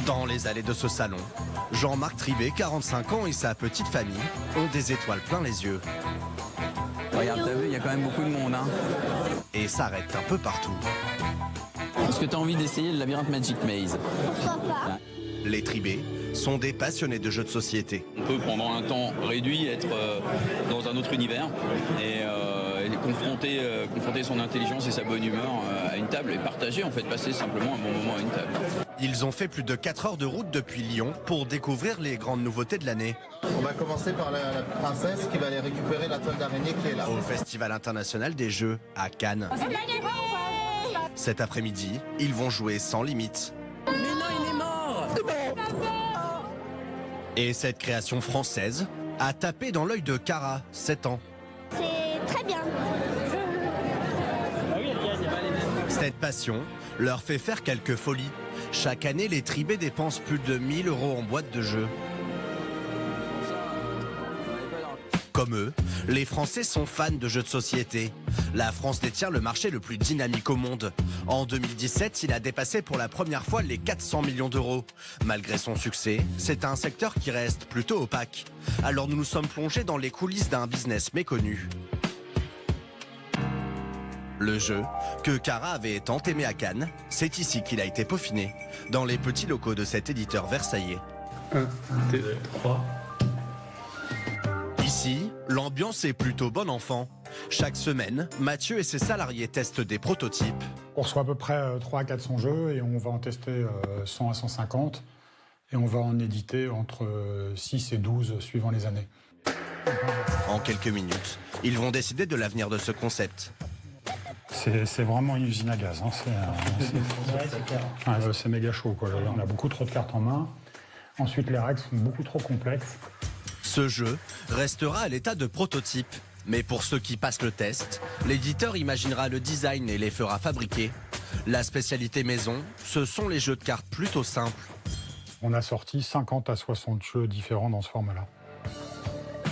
Dans les allées de ce salon, Jean-Marc Tribet, 45 ans, et sa petite famille ont des étoiles plein les yeux. Regarde, t'as vu, il y a quand même beaucoup de monde. Hein. Et s'arrêtent un peu partout. Est-ce que tu as envie d'essayer le labyrinthe Magic Maze? Pourquoi pas? Les Tribet sont des passionnés de jeux de société. On peut pendant un temps réduit être dans un autre univers et confronter son intelligence et sa bonne humeur à une table et partager, en fait, passer simplement un bon moment à une table. Ils ont fait plus de 4 heures de route depuis Lyon pour découvrir les grandes nouveautés de l'année. On va commencer par la princesse qui va aller récupérer la toile d'araignée qui est là. Au Festival international des jeux à Cannes. Cet après-midi, ils vont jouer sans limite. Mais non, il est mort! Et cette création française a tapé dans l'œil de Cara, 7 ans. C'est très bien. Cette passion leur fait faire quelques folies. Chaque année, les Tribet dépensent plus de 1 000 € en boîte de jeux. Comme eux, les Français sont fans de jeux de société. La France détient le marché le plus dynamique au monde. En 2017, il a dépassé pour la première fois les 400 millions d'euros. Malgré son succès, c'est un secteur qui reste plutôt opaque. Alors nous nous sommes plongés dans les coulisses d'un business méconnu. Le jeu, que Cara avait tant aimé à Cannes, c'est ici qu'il a été peaufiné, dans les petits locaux de cet éditeur versaillais. 1, 2, 3... Ici, l'ambiance est plutôt bon enfant. Chaque semaine, Mathieu et ses salariés testent des prototypes. On reçoit à peu près 300 à 400 jeux et on va en tester 100 à 150. Et on va en éditer entre 6 et 12 suivant les années. En quelques minutes, ils vont décider de l'avenir de ce concept. C'est vraiment une usine à gaz. Hein. C'est méga chaud, quoi. On a beaucoup trop de cartes en main. Ensuite, les règles sont beaucoup trop complexes. Ce jeu restera à l'état de prototype. Mais pour ceux qui passent le test, l'éditeur imaginera le design et les fera fabriquer. La spécialité maison, ce sont les jeux de cartes plutôt simples. On a sorti 50 à 60 jeux différents dans ce format-là.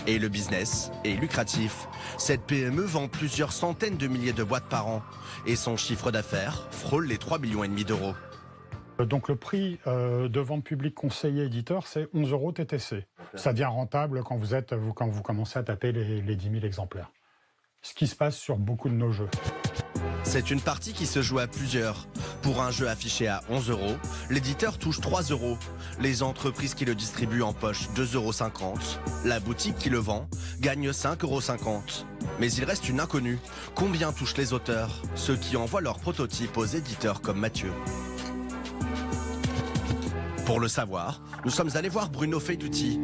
Et le business est lucratif. Cette PME vend plusieurs centaines de milliers de boîtes par an. Et son chiffre d'affaires frôle les 3,5 millions d'euros. Donc le prix de vente publique conseiller éditeur, c'est 11 € TTC. Ça devient rentable quand vous commencez à taper les 10 000 exemplaires. Ce qui se passe sur beaucoup de nos jeux. C'est une partie qui se joue à plusieurs. Pour un jeu affiché à 11 €, l'éditeur touche 3 €. Les entreprises qui le distribuent empochent 2,50 €. La boutique qui le vend gagne 5,50 €. Mais il reste une inconnue. Combien touchent les auteurs, ceux qui envoient leurs prototypes aux éditeurs comme Mathieu? Pour le savoir, nous sommes allés voir Bruno Feiduti.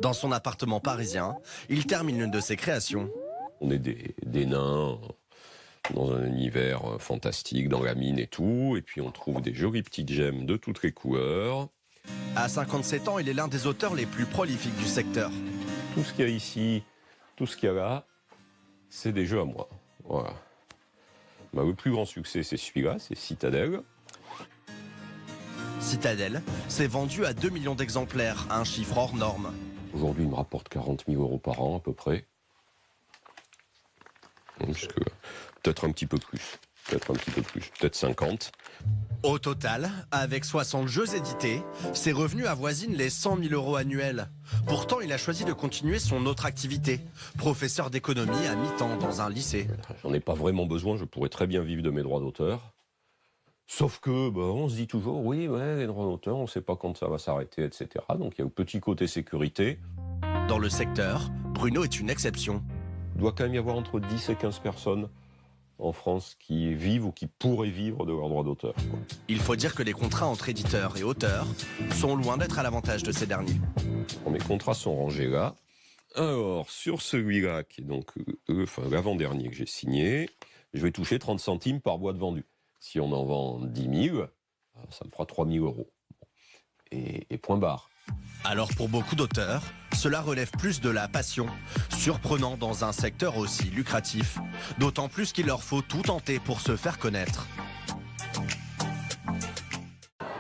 Dans son appartement parisien, il termine l'une de ses créations. On est des nains dans un univers fantastique, dans la mine et tout, et puis on trouve des jolies petites gemmes de toutes les couleurs. À 57 ans, il est l'un des auteurs les plus prolifiques du secteur. Tout ce qu'il y a ici, tout ce qu'il y a là, c'est des jeux à moi. Voilà. Bah, le plus grand succès, c'est celui-là, c'est Citadel. Citadel s'est vendu à 2 millions d'exemplaires, un chiffre hors norme. Aujourd'hui, il me rapporte 40 000 € par an, à peu près. Puisque, peut-être un petit peu plus, peut-être 50. Au total, avec 60 jeux édités, ses revenus avoisinent les 100 000 € annuels. Pourtant, il a choisi de continuer son autre activité, professeur d'économie à mi-temps dans un lycée. J'en ai pas vraiment besoin, je pourrais très bien vivre de mes droits d'auteur. Sauf que, on se dit toujours, oui, ouais, les droits d'auteur, on ne sait pas quand ça va s'arrêter, etc. Donc il y a un petit côté sécurité. Dans le secteur, Bruno est une exception. Il doit quand même y avoir entre 10 et 15 personnes en France qui vivent ou qui pourraient vivre de leurs droits d'auteur. Il faut dire que les contrats entre éditeurs et auteurs sont loin d'être à l'avantage de ces derniers. Mes contrats sont rangés là. Alors, sur celui-là, qui est donc l'avant-dernier que j'ai signé, je vais toucher 30 centimes par boîte vendue. Si on en vend 10 000, ça me fera 3 000 €. Et point barre. Alors pour beaucoup d'auteurs, cela relève plus de la passion, surprenant dans un secteur aussi lucratif. D'autant plus qu'il leur faut tout tenter pour se faire connaître.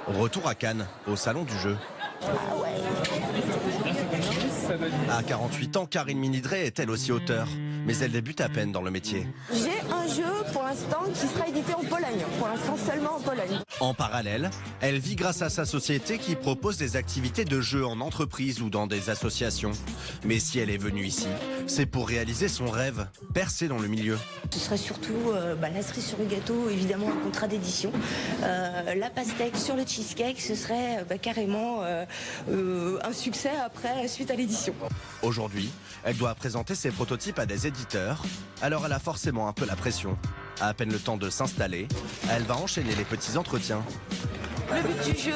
Retour à Cannes, au salon du jeu. À 48 ans, Karine Minidré est elle aussi auteure. mais elle débute à peine dans le métier. J'ai un jeu pour l'instant qui sera édité en Pologne, pour l'instant seulement en Pologne. En parallèle, elle vit grâce à sa société qui propose des activités de jeu en entreprise ou dans des associations. Mais si elle est venue ici, c'est pour réaliser son rêve, percer dans le milieu. Ce serait surtout la cerise sur le gâteau, évidemment un contrat d'édition. La pastèque sur le cheesecake, ce serait carrément un succès après, suite à l'édition. Aujourd'hui, elle doit présenter ses prototypes à des éditeurs, alors elle a forcément un peu la pression. À peine le temps de s'installer, elle va enchaîner les petits entretiens. Le but du jeu,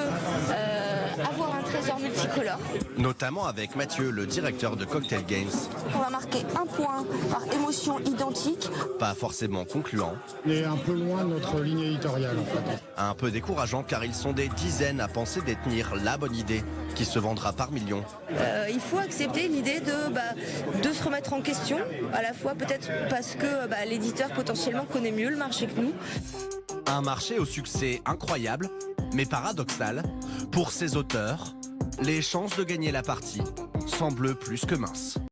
avoir un trésor multicolore. Notamment avec Mathieu, le directeur de Cocktail Games. On va marquer un point par émotion identique. Pas forcément concluant. Et un peu loin de notre ligne éditoriale en fait. Un peu décourageant car ils sont des dizaines à penser détenir la bonne idée qui se vendra par millions. Il faut accepter l'idée de se remettre en question, à la fois peut-être parce que l'éditeur potentiellement connaît mieux le marché que nous. Un marché au succès incroyable, mais paradoxal. Pour ces auteurs, les chances de gagner la partie semblent plus que minces.